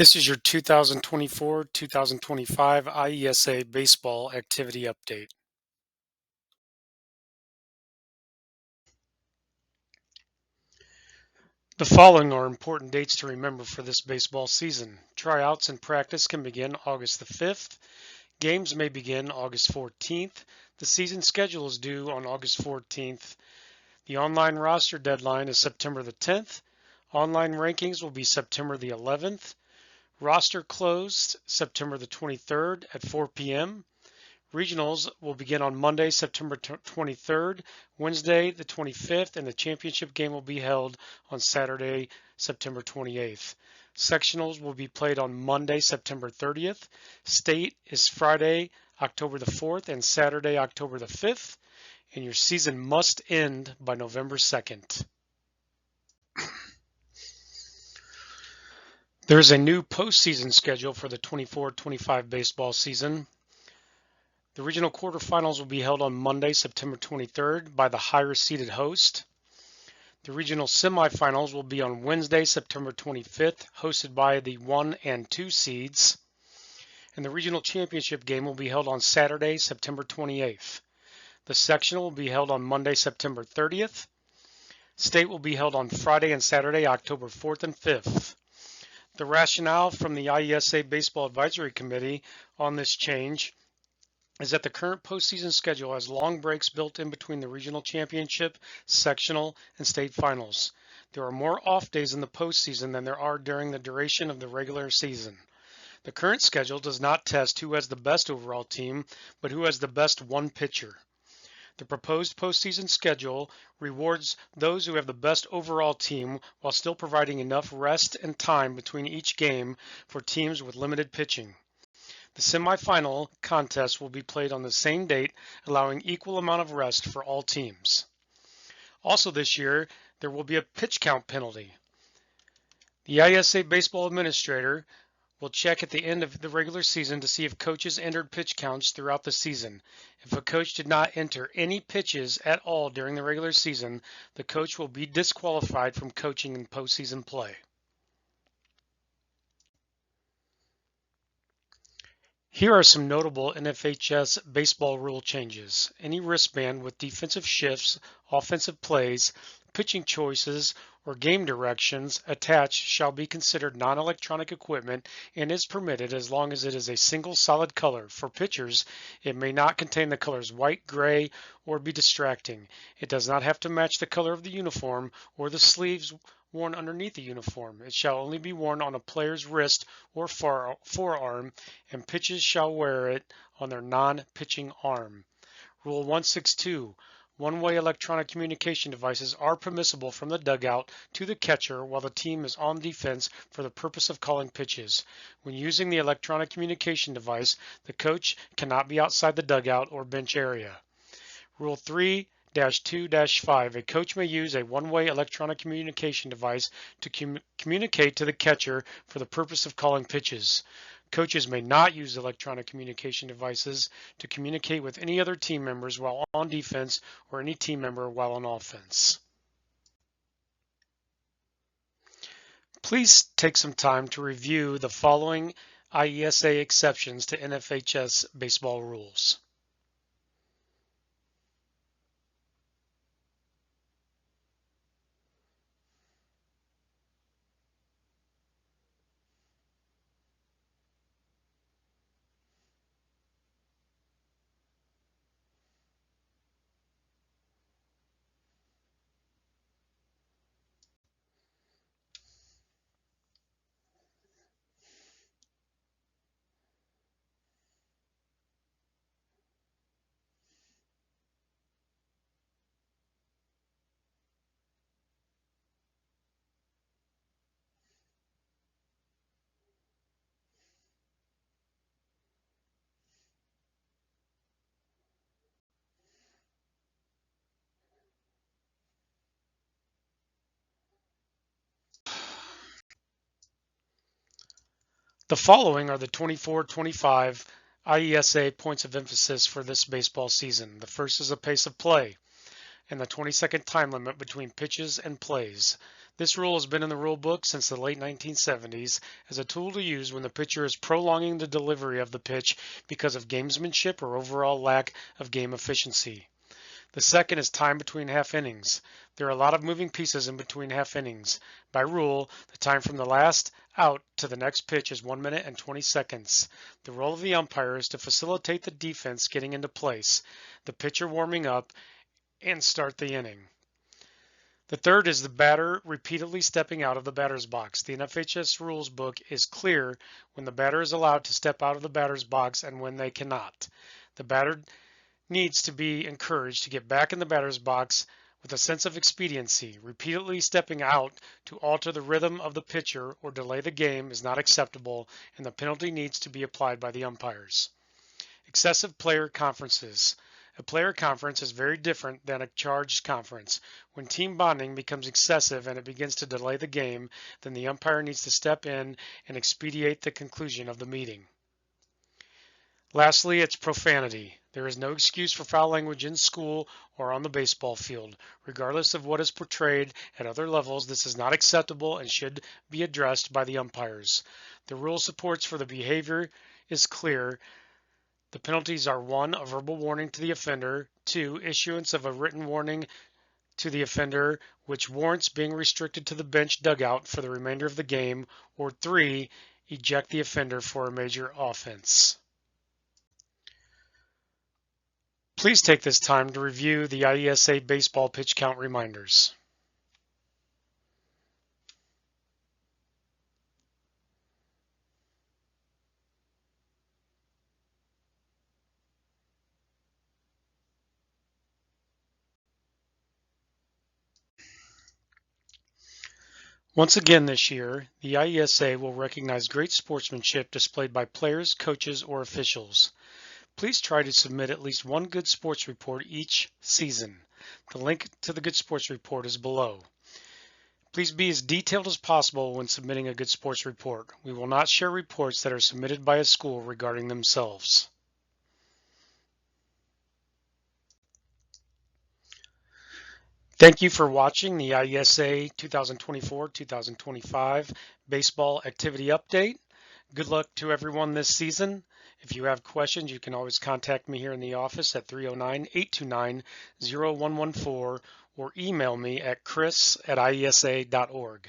This is your 2024-2025 IESA baseball activity update. The following are important dates to remember for this baseball season. Tryouts and practice can begin August the 5th. Games may begin August 14th. The season schedule is due on August 14th. The online roster deadline is September the 10th. Online rankings will be September the 11th. Roster closed September the 23rd at 4 p.m. Regionals will begin on Monday, September 23rd, Wednesday the 25th, and the championship game will be held on Saturday, September 28th. Sectionals will be played on Monday, September 30th. State is Friday, October the 4th, and Saturday, October the 5th, and your season must end by November 2nd. There's a new postseason schedule for the 24-25 baseball season. The regional quarterfinals will be held on Monday, September 23rd by the higher seeded host. The regional semifinals will be on Wednesday, September 25th, hosted by the 1 and 2 seeds. And the regional championship game will be held on Saturday, September 28th. The sectional will be held on Monday, September 30th. State will be held on Friday and Saturday, October 4th and 5th. The rationale from the IESA Baseball Advisory Committee on this change is that the current postseason schedule has long breaks built in between the regional championship, sectional, and state finals. There are more off days in the postseason than there are during the duration of the regular season. The current schedule does not test who has the best overall team, but who has the best one pitcher. The proposed postseason schedule rewards those who have the best overall team while still providing enough rest and time between each game for teams with limited pitching. The semifinal contest will be played on the same date, allowing equal amount of rest for all teams. Also this year, there will be a pitch count penalty. The IESA baseball administrator will check at the end of the regular season to see if coaches entered pitch counts throughout the season. If a coach did not enter any pitches at all during the regular season, the coach will be disqualified from coaching in postseason play. Here are some notable NFHS baseball rule changes. Any wristband with defensive shifts, offensive plays, pitching choices, or game directions attached shall be considered non-electronic equipment and is permitted as long as it is a single solid color. For pitchers, it may not contain the colors white, gray, or be distracting. It does not have to match the color of the uniform or the sleeves worn underneath the uniform. It shall only be worn on a player's wrist or forearm, and pitchers shall wear it on their non-pitching arm. Rule 162. One-way electronic communication devices are permissible from the dugout to the catcher while the team is on defense for the purpose of calling pitches. When using the electronic communication device, the coach cannot be outside the dugout or bench area. Rule 3-2-5. A coach may use a one-way electronic communication device to communicate to the catcher for the purpose of calling pitches. Coaches may not use electronic communication devices to communicate with any other team members while on defense or any team member while on offense. Please take some time to review the following IESA exceptions to NFHS baseball rules. The following are the 24-25 IESA points of emphasis for this baseball season. The first is the pace of play and the 20-second time limit between pitches and plays. This rule has been in the rule book since the late 1970s as a tool to use when the pitcher is prolonging the delivery of the pitch because of gamesmanship or overall lack of game efficiency. The second is time between half innings. There are a lot of moving pieces in between half innings. By rule, the time from the last out to the next pitch is 1 minute and 20 seconds. The role of the umpire is to facilitate the defense getting into place, the pitcher warming up, and start the inning. The third is the batter repeatedly stepping out of the batter's box. The NFHS rules book is clear when the batter is allowed to step out of the batter's box and when they cannot. The batter needs to be encouraged to get back in the batter's box with a sense of expediency. Repeatedly stepping out to alter the rhythm of the pitcher or delay the game is not acceptable, and the penalty needs to be applied by the umpires. Excessive player conferences. A player conference is very different than a charged conference. When team bonding becomes excessive and it begins to delay the game, then the umpire needs to step in and expedite the conclusion of the meeting. Lastly, it's profanity. There is no excuse for foul language in school or on the baseball field. Regardless of what is portrayed at other levels, this is not acceptable and should be addressed by the umpires. The rule supports for the behavior is clear. The penalties are 1. A verbal warning to the offender, 2. Issuance of a written warning to the offender which warrants being restricted to the bench dugout for the remainder of the game, or 3. Eject the offender for a major offense. Please take this time to review the IESA baseball pitch count reminders. Once again this year, the IESA will recognize great sportsmanship displayed by players, coaches, or officials. Please try to submit at least one good sports report each season. The link to the good sports report is below. Please be as detailed as possible when submitting a good sports report. We will not share reports that are submitted by a school regarding themselves. Thank you for watching the IESA 2024-2025 Baseball Activity Update. Good luck to everyone this season. If you have questions, you can always contact me here in the office at 309-829-0114 or email me at chris@iesa.org.